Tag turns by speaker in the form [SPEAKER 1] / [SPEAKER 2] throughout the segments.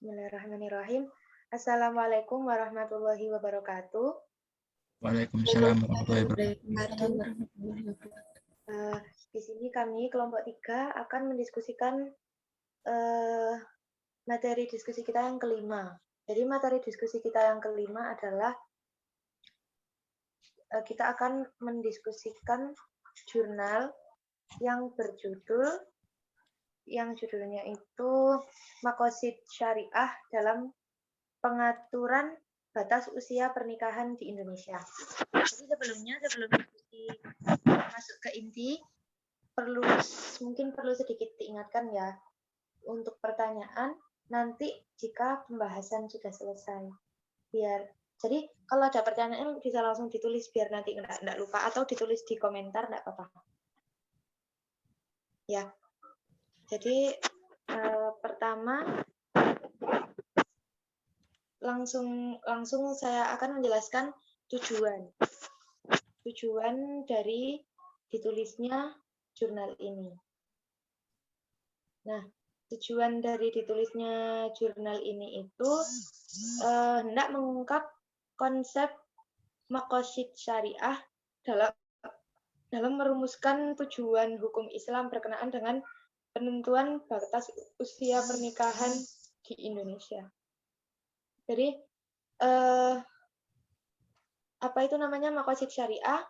[SPEAKER 1] Bismillahirrahmanirrahim. Assalamualaikum warahmatullahi wabarakatuh.
[SPEAKER 2] Waalaikumsalam warahmatullahi wabarakatuh.
[SPEAKER 1] Di sini kami kelompok 3 akan mendiskusikan materi diskusi kita yang kelima. Jadi materi diskusi kita yang kelima adalah kita akan mendiskusikan jurnal yang judulnya itu Maqasid Syariah dalam pengaturan batas usia pernikahan di Indonesia. Jadi sebelum diskusi masuk ke inti, mungkin perlu sedikit diingatkan ya untuk pertanyaan nanti jika pembahasan sudah selesai. Jadi kalau ada pertanyaan bisa langsung ditulis biar nanti nggak lupa, atau ditulis di komentar nggak apa-apa. Ya. Jadi pertama langsung saya akan menjelaskan tujuan dari ditulisnya jurnal ini. Nah, tujuan dari ditulisnya jurnal ini itu hendak mengungkap konsep maqasid syariah dalam merumuskan tujuan hukum Islam berkenaan dengan penentuan batas usia pernikahan di Indonesia. Jadi apa itu namanya maqasid syariah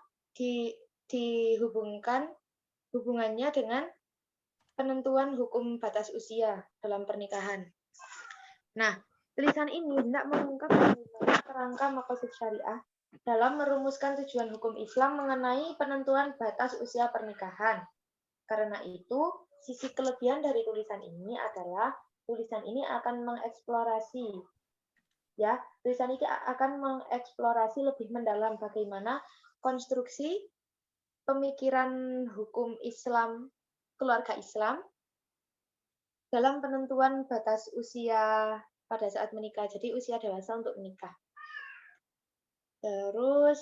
[SPEAKER 1] hubungannya dengan penentuan hukum batas usia dalam pernikahan. Nah, tulisan ini hendak mengungkap kerangka maqasid syariah dalam merumuskan tujuan hukum Islam mengenai penentuan batas usia pernikahan. Karena itu, sisi kelebihan dari tulisan ini adalah tulisan ini akan mengeksplorasi lebih mendalam bagaimana konstruksi pemikiran hukum Islam, keluarga Islam dalam penentuan batas usia pada saat menikah. Jadi usia dewasa untuk menikah. Terus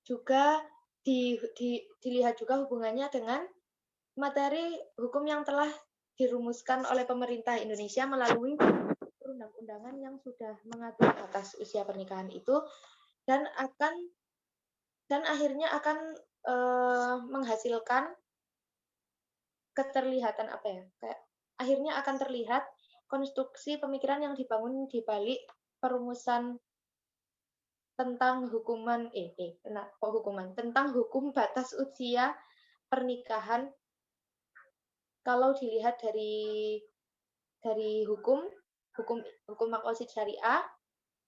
[SPEAKER 1] juga dilihat juga hubungannya dengan materi hukum yang telah dirumuskan oleh pemerintah Indonesia melalui perundang-undangan yang sudah mengatur batas usia pernikahan itu, dan akhirnya akan menghasilkan keterlihatan akhirnya akan terlihat konstruksi pemikiran yang dibangun di balik perumusan tentang tentang hukum batas usia pernikahan. Kalau dilihat dari hukum maqasid syariah,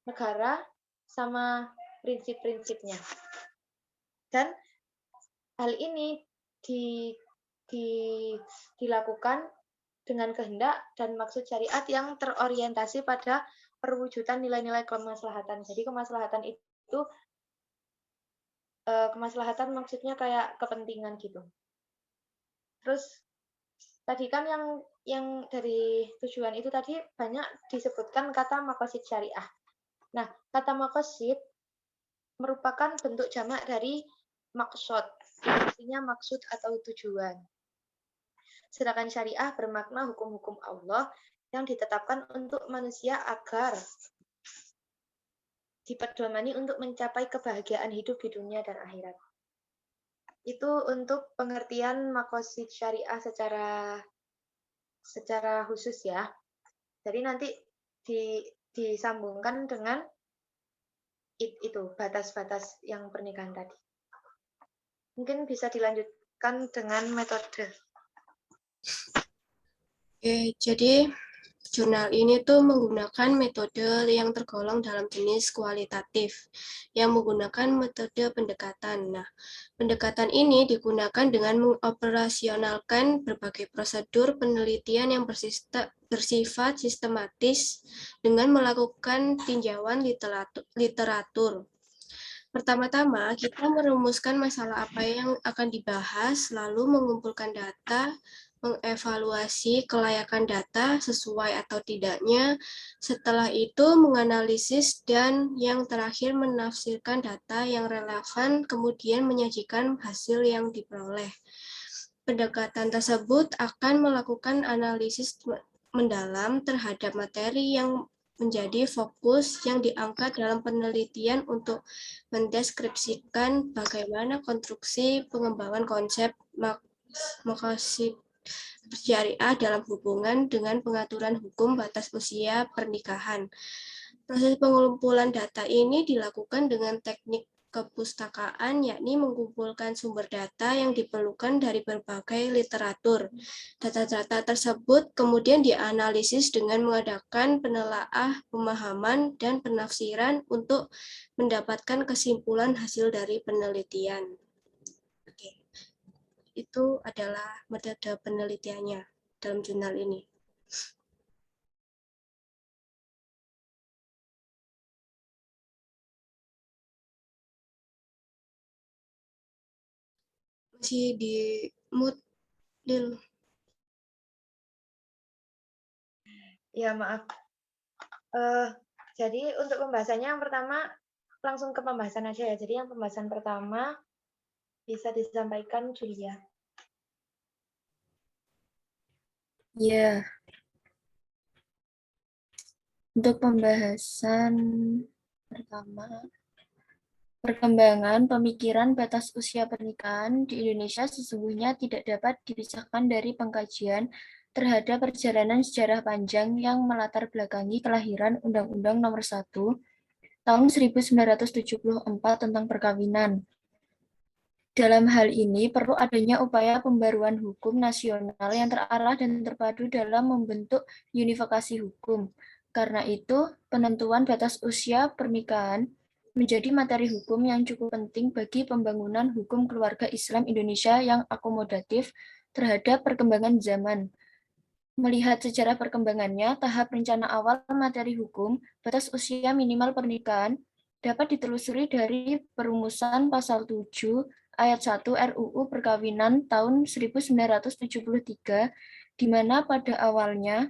[SPEAKER 1] negara, sama prinsip-prinsipnya. Dan hal ini dilakukan dengan kehendak dan maksud syariat yang terorientasi pada perwujudan nilai-nilai kemaslahatan. Jadi kemaslahatan itu kemaslahatan maksudnya kayak kepentingan gitu. Terus tadi kan yang dari tujuan itu tadi banyak disebutkan kata maqasid syariah. Nah, kata maqasid merupakan bentuk jamak dari maksud, artinya maksud atau tujuan. Sedangkan syariah bermakna hukum-hukum Allah yang ditetapkan untuk manusia agar dipedomani untuk mencapai kebahagiaan hidup di dunia dan akhirat. Itu untuk pengertian maqasid syariah secara khusus ya. Jadi nanti disambungkan dengan itu batas-batas yang pernikahan tadi. Mungkin bisa dilanjutkan dengan metode.
[SPEAKER 3] Oke, jadi jurnal ini tuh menggunakan metode yang tergolong dalam jenis kualitatif, yang menggunakan metode pendekatan. Nah, pendekatan ini digunakan dengan mengoperasionalkan berbagai prosedur penelitian yang bersifat sistematis dengan melakukan tinjauan literatur. Pertama-tama, kita merumuskan masalah apa yang akan dibahas, lalu mengumpulkan data, mengevaluasi kelayakan data sesuai atau tidaknya, setelah itu menganalisis, dan yang terakhir menafsirkan data yang relevan, kemudian menyajikan hasil yang diperoleh. Pendekatan tersebut akan melakukan analisis mendalam terhadap materi yang menjadi fokus yang diangkat dalam penelitian untuk mendeskripsikan bagaimana konstruksi pengembangan konsep maqasid syariah dalam hubungan dengan pengaturan hukum batas usia pernikahan. Proses pengumpulan data ini dilakukan dengan teknik kepustakaan, yakni mengumpulkan sumber data yang diperlukan dari berbagai literatur. Data-data tersebut kemudian dianalisis dengan mengadakan penelaah, pemahaman, dan penafsiran untuk mendapatkan kesimpulan hasil dari penelitian. Oke. Itu adalah metode penelitiannya dalam jurnal ini. Masih di mute, Lil.
[SPEAKER 1] Ya, maaf. Jadi untuk pembahasannya yang pertama langsung ke pembahasan aja ya. Jadi yang pembahasan pertama bisa disampaikan Julia.
[SPEAKER 4] Ya, untuk pembahasan pertama, perkembangan pemikiran batas usia pernikahan di Indonesia sesungguhnya tidak dapat dipisahkan dari pengkajian terhadap perjalanan sejarah panjang yang melatar belakangi kelahiran Undang-Undang Nomor 1 Tahun 1974 tentang perkawinan. Dalam hal ini perlu adanya upaya pembaruan hukum nasional yang terarah dan terpadu dalam membentuk unifikasi hukum. Karena itu, penentuan batas usia pernikahan menjadi materi hukum yang cukup penting bagi pembangunan hukum keluarga Islam Indonesia yang akomodatif terhadap perkembangan zaman. Melihat sejarah perkembangannya, tahap rencana awal materi hukum, batas usia minimal pernikahan, dapat ditelusuri dari perumusan pasal 7 ayat 1 RUU Perkawinan tahun 1973, di mana pada awalnya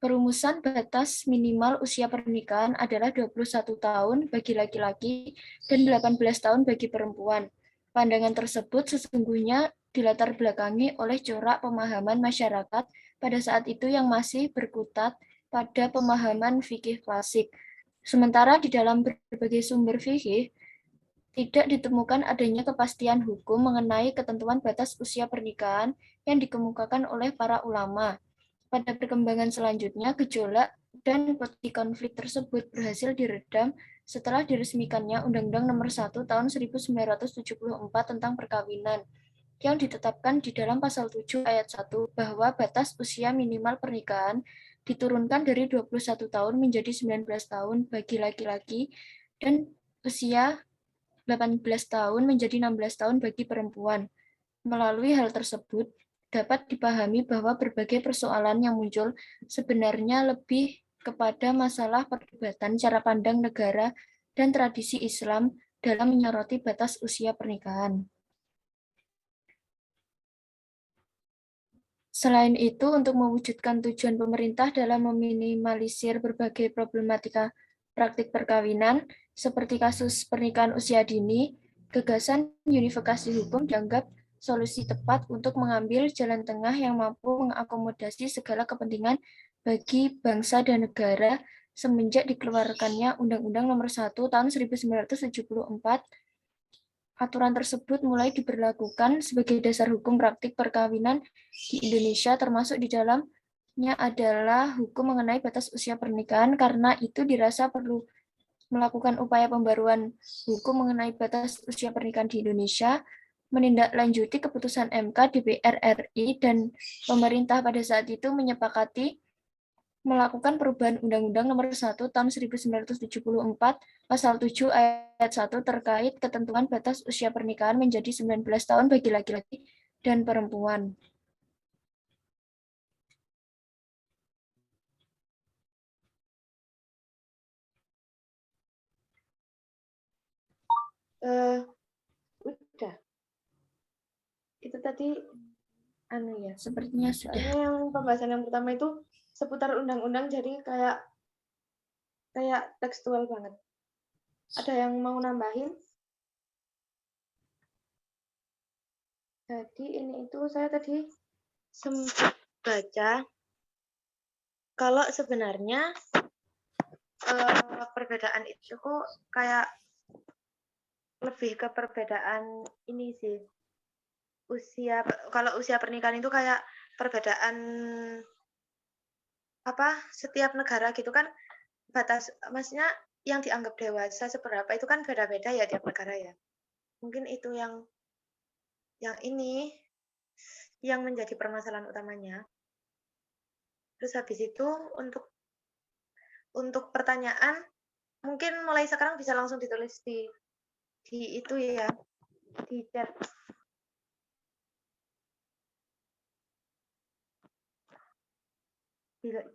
[SPEAKER 4] perumusan batas minimal usia pernikahan adalah 21 tahun bagi laki-laki dan 18 tahun bagi perempuan. Pandangan tersebut sesungguhnya dilatar belakangi oleh corak pemahaman masyarakat pada saat itu yang masih berkutat pada pemahaman fikih klasik. Sementara di dalam berbagai sumber fikih, tidak ditemukan adanya kepastian hukum mengenai ketentuan batas usia pernikahan yang dikemukakan oleh para ulama. Pada perkembangan selanjutnya, gejolak dan potensi konflik tersebut berhasil diredam setelah diresmikannya Undang-Undang Nomor 1 Tahun 1974 tentang perkawinan, yang ditetapkan di dalam pasal 7 ayat 1 bahwa batas usia minimal pernikahan diturunkan dari 21 tahun menjadi 19 tahun bagi laki-laki dan usia 18 tahun menjadi 16 tahun bagi perempuan. Melalui hal tersebut, dapat dipahami bahwa berbagai persoalan yang muncul sebenarnya lebih kepada masalah perdebatan cara pandang negara dan tradisi Islam dalam menyoroti batas usia pernikahan. Selain itu, untuk mewujudkan tujuan pemerintah dalam meminimalisir berbagai problematika praktik perkawinan, seperti kasus pernikahan usia dini, gagasan unifikasi hukum dianggap solusi tepat untuk mengambil jalan tengah yang mampu mengakomodasi segala kepentingan bagi bangsa dan negara semenjak dikeluarkannya Undang-Undang Nomor 1 Tahun 1974. Aturan tersebut mulai diberlakukan sebagai dasar hukum praktik perkawinan di Indonesia, termasuk di dalamnya adalah hukum mengenai batas usia pernikahan, karena itu dirasa perlu melakukan upaya pembaruan hukum mengenai batas usia pernikahan di Indonesia, menindaklanjuti keputusan MK, DPR RI, dan pemerintah pada saat itu menyepakati melakukan perubahan Undang-Undang Nomor 1 Tahun 1974 Pasal 7 ayat 1 terkait ketentuan batas usia pernikahan menjadi 19 tahun bagi laki-laki dan perempuan.
[SPEAKER 1] Udah. Itu tadi ya.
[SPEAKER 4] Sepertinya sudah.
[SPEAKER 1] Ini yang pembahasan yang pertama itu seputar undang-undang, jadi kayak tekstual banget. Ada yang mau nambahin? Jadi ini itu saya tadi sempat baca kalau sebenarnya perbedaan itu kok kayak lebih ke perbedaan ini sih. Kalau usia pernikahan itu kayak perbedaan setiap negara gitu kan, maksudnya yang dianggap dewasa seberapa itu kan beda-beda ya tiap negara ya. Mungkin itu yang ini yang menjadi permasalahan utamanya. Terus habis itu untuk pertanyaan mungkin mulai sekarang bisa langsung ditulis di itu ya, di chat.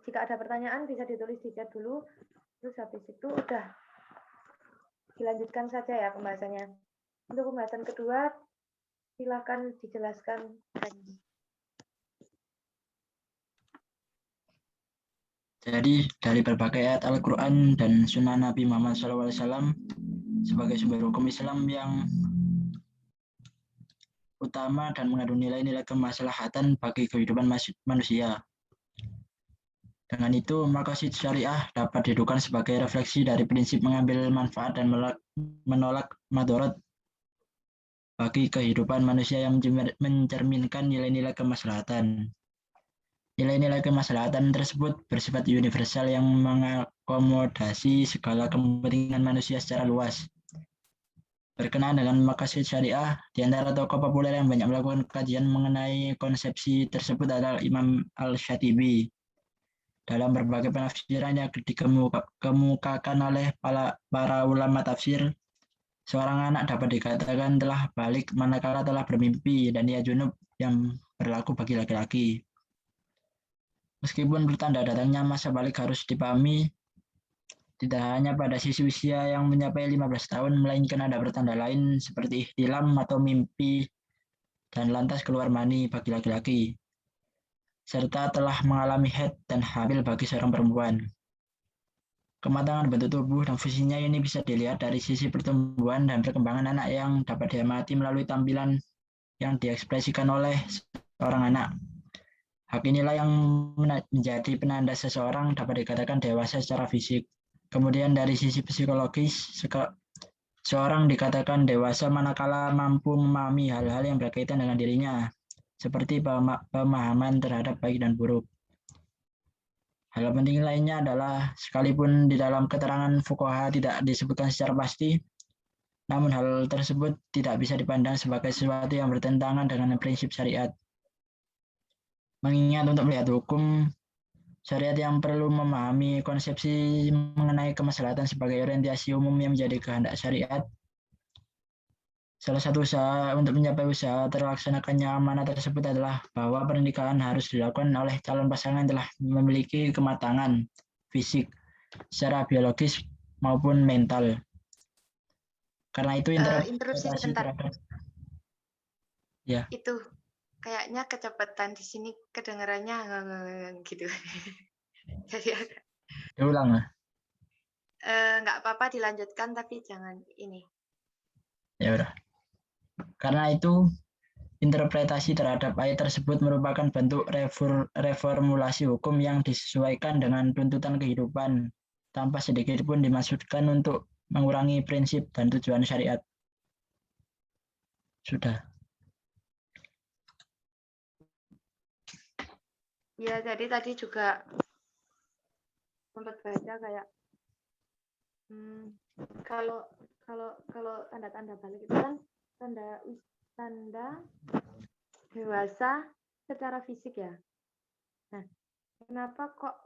[SPEAKER 1] Jika ada pertanyaan bisa ditulis di chat dulu, terus habis itu udah dilanjutkan saja ya pembahasannya. Untuk pembahasan kedua, silakan dijelaskan lagi.
[SPEAKER 2] Jadi dari berbagai ayat Al-Quran dan Sunnah Nabi Muhammad SAW sebagai sumber hukum Islam yang utama dan mengandung nilai-nilai kemaslahatan bagi kehidupan manusia. Dengan itu, maqasid syariah dapat didudukan sebagai refleksi dari prinsip mengambil manfaat dan menolak madarat bagi kehidupan manusia yang mencerminkan nilai-nilai kemaslahatan. Nilai-nilai kemaslahatan tersebut bersifat universal yang mengakomodasi segala kepentingan manusia secara luas. Berkenaan dengan maqasid syariah, di antara tokoh populer yang banyak melakukan kajian mengenai konsepsi tersebut adalah Imam Al-Syatibi. Dalam berbagai penafsiran yang dikemukakan oleh para ulama tafsir, seorang anak dapat dikatakan telah balik manakala telah bermimpi dan ia junub yang berlaku bagi laki-laki. Meskipun pertanda datangnya masa balik harus dipahami tidak hanya pada sisi usia yang mencapai 15 tahun, melainkan ada pertanda lain seperti ihtilam atau mimpi dan lantas keluar mani bagi laki-laki, serta telah mengalami haid dan hamil bagi seorang perempuan. Kematangan bentuk tubuh dan fungsinya ini bisa dilihat dari sisi pertumbuhan dan perkembangan anak yang dapat diamati melalui tampilan yang diekspresikan oleh seorang anak. Hak inilah yang menjadi penanda seseorang dapat dikatakan dewasa secara fisik. Kemudian dari sisi psikologis, seorang dikatakan dewasa manakala mampu memahami hal-hal yang berkaitan dengan dirinya, seperti pemahaman terhadap baik dan buruk. Hal penting lainnya adalah, sekalipun di dalam keterangan fuqaha tidak disebutkan secara pasti, namun hal tersebut tidak bisa dipandang sebagai sesuatu yang bertentangan dengan prinsip syariat. Mengingat untuk melihat hukum syariat yang perlu memahami konsepsi mengenai kemaslahatan sebagai orientasi umum yang menjadi kehendak syariat. Salah satu usaha untuk mencapai usaha terlaksanakannya amanah tersebut adalah bahwa pernikahan harus dilakukan oleh calon pasangan yang telah memiliki kematangan fisik secara biologis maupun mental. Karena itu
[SPEAKER 1] interupsi sebentar.
[SPEAKER 2] Ya.
[SPEAKER 1] Itu kayaknya kecepatan di sini kedengarannya gitu. Jadi
[SPEAKER 2] Ulang lah.
[SPEAKER 1] Nggak apa-apa dilanjutkan tapi jangan ini.
[SPEAKER 2] Ya udah. Karena itu interpretasi terhadap ayat tersebut merupakan bentuk reformulasi hukum yang disesuaikan dengan tuntutan kehidupan tanpa sedikit pun dimaksudkan untuk mengurangi prinsip dan tujuan syariat. Sudah.
[SPEAKER 1] Ya, jadi tadi juga sempat baca kayak kalau tanda-tanda balik itu kan tanda dewasa secara fisik ya. Nah, kenapa kok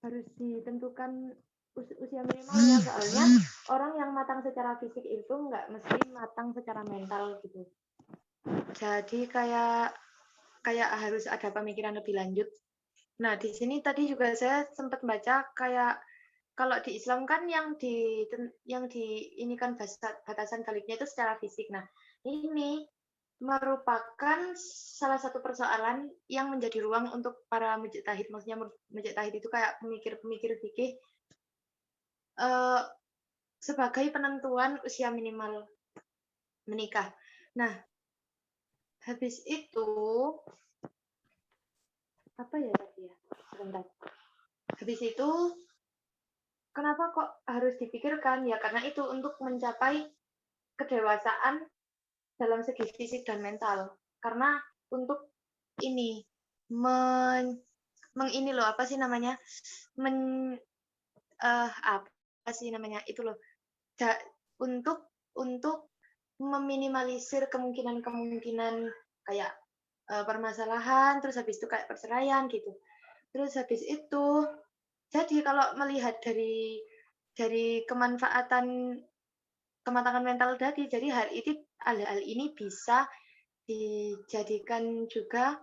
[SPEAKER 1] harus ditentukan usia minimalnya? Soalnya orang yang matang secara fisik itu nggak mesti matang secara mental gitu. Jadi kayak harus ada pemikiran lebih lanjut. Nah, di sini tadi juga saya sempat baca kayak kalau di Islam kan yang diinikan batasan baliknya itu secara fisik. Nah, ini merupakan salah satu persoalan yang menjadi ruang untuk para mujtahid. Maksudnya mujtahid itu kayak pemikir-pemikir fikih sebagai penentuan usia minimal menikah. Nah, habis itu apa ya tadi ya? Sebentar. Habis itu kenapa kok harus dipikirkan? Ya karena itu untuk mencapai kedewasaan dalam segi fisik dan mental. Karena untuk ini ini loh apa sih namanya? Apa sih namanya? Itu loh. Untuk meminimalisir kemungkinan-kemungkinan kayak permasalahan, terus habis itu kayak perceraian gitu. Terus habis itu, jadi kalau melihat dari kematangan mental tadi, jadi hal ini bisa dijadikan juga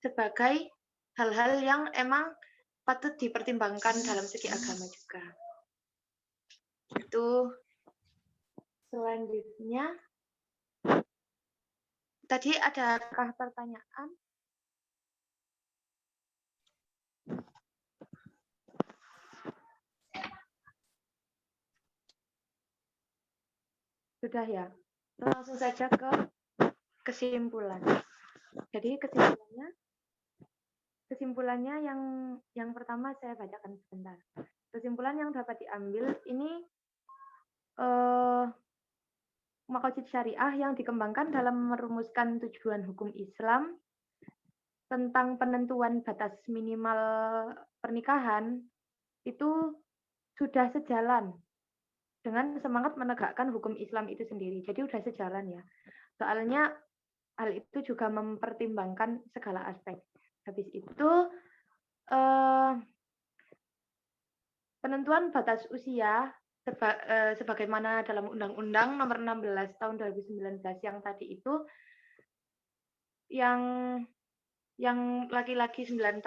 [SPEAKER 1] sebagai hal-hal yang emang patut dipertimbangkan dalam segi agama juga. Itu selanjutnya. Tadi adakah pertanyaan? Sudah ya. Langsung saja ke kesimpulan. Jadi kesimpulannya yang pertama saya bacakan sebentar. Kesimpulan yang dapat diambil ini Maqasid Syariah yang dikembangkan dalam merumuskan tujuan hukum Islam tentang penentuan batas minimal pernikahan itu sudah sejalan dengan semangat menegakkan hukum Islam itu sendiri. Jadi sudah sejalan ya. Soalnya hal itu juga mempertimbangkan segala aspek. Habis itu penentuan batas usia sebagaimana dalam Undang-Undang Nomor 16 Tahun 2019 yang tadi itu yang laki-laki 19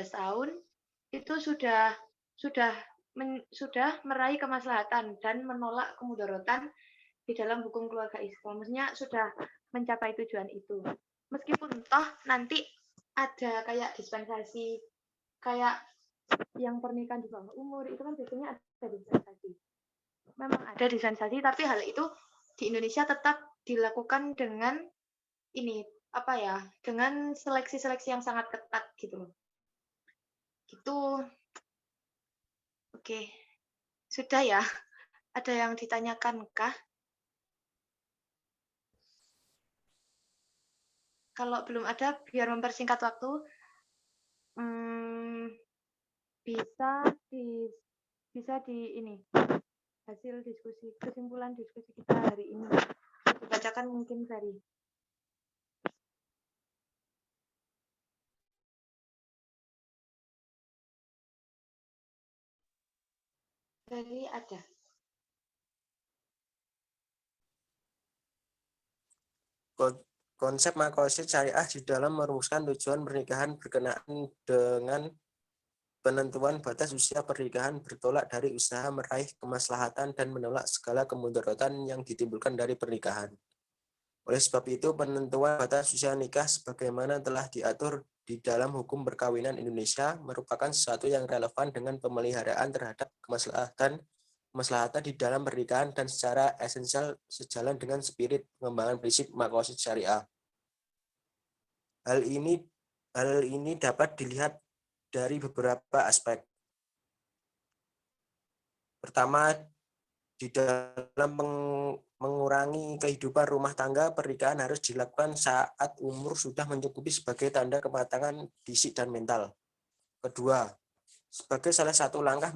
[SPEAKER 1] tahun itu sudah meraih kemaslahatan dan menolak kemudaratan di dalam hukum keluarga Islam. Maksudnya sudah mencapai tujuan itu. Meskipun toh nanti ada kayak dispensasi, kayak yang pernikahan di bawah umur, itu kan biasanya ada dispensasi. Memang ada dispensasi, tapi hal itu di Indonesia tetap dilakukan dengan dengan seleksi-seleksi yang sangat ketat gitu loh. Gitu. Oke. Sudah ya? Ada yang ditanyakan kah? Kalau belum ada, biar mempersingkat waktu, bisa di ini hasil diskusi, kesimpulan diskusi kita hari ini dibacakan mungkin Ferry. Ferry ada.
[SPEAKER 5] Konsep maqasid syariah di dalam merumuskan tujuan pernikahan berkenaan dengan penentuan batas usia pernikahan bertolak dari usaha meraih kemaslahatan dan menolak segala kemudaratan yang ditimbulkan dari pernikahan. Oleh sebab itu, penentuan batas usia nikah sebagaimana telah diatur di dalam hukum perkawinan Indonesia merupakan sesuatu yang relevan dengan pemeliharaan terhadap kemaslahatan di dalam pernikahan dan secara esensial sejalan dengan spirit pengembangan prinsip maqasid syariah. Hal ini dapat dilihat dari beberapa aspek. Pertama, di dalam mengurangi kehidupan rumah tangga, pernikahan harus dilakukan saat umur sudah mencukupi sebagai tanda kematangan fisik dan mental. Kedua, sebagai salah satu langkah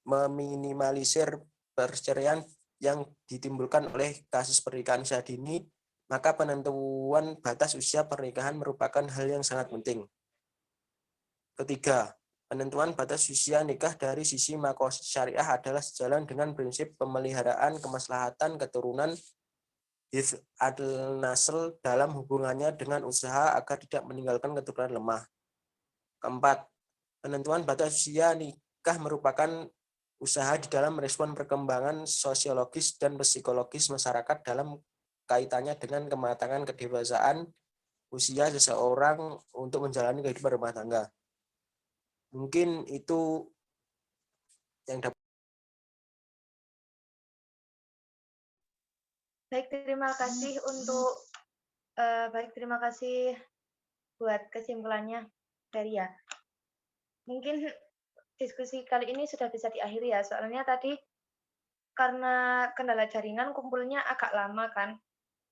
[SPEAKER 5] meminimalisir perceraian yang ditimbulkan oleh kasus pernikahan usia dini, maka penentuan batas usia pernikahan merupakan hal yang sangat penting. Ketiga, penentuan batas usia nikah dari sisi maqasid syariah adalah sejalan dengan prinsip pemeliharaan kemaslahatan keturunan hifz al-nasl dalam hubungannya dengan usaha agar tidak meninggalkan keturunan lemah. Keempat, penentuan batas usia nikah merupakan usaha di dalam merespon perkembangan sosiologis dan psikologis masyarakat dalam kaitannya dengan kematangan kedewasaan usia seseorang untuk menjalani kehidupan rumah tangga. Mungkin itu yang dapat
[SPEAKER 1] Baik, terima kasih terima kasih buat kesimpulannya dari ya. Mungkin diskusi kali ini sudah bisa diakhiri ya, soalnya tadi karena kendala jaringan kumpulnya agak lama kan,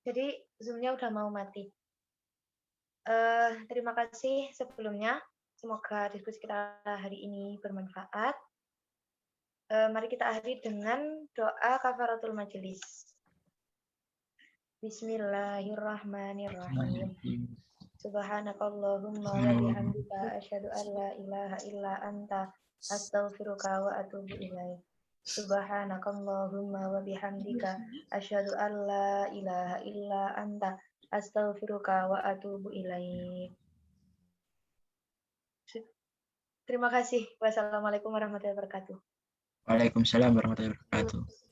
[SPEAKER 1] jadi Zoom-nya udah mau mati. Terima kasih sebelumnya, semoga diskusi kita hari ini bermanfaat. Mari kita akhiri dengan doa kafaratul majelis. Bismillahirrahmanirrahim. Subhanakallahumma wa bihamdika asyhadu an la ilaha illa anta astaghfiruka wa atubu ilaik. Subhanakallahumma wa bihamdika asyhadu an la ilaha illa anta astaghfiruka wa atubu ilaik. Terima kasih. Wassalamualaikum warahmatullahi wabarakatuh.
[SPEAKER 2] Waalaikumsalam warahmatullahi wabarakatuh.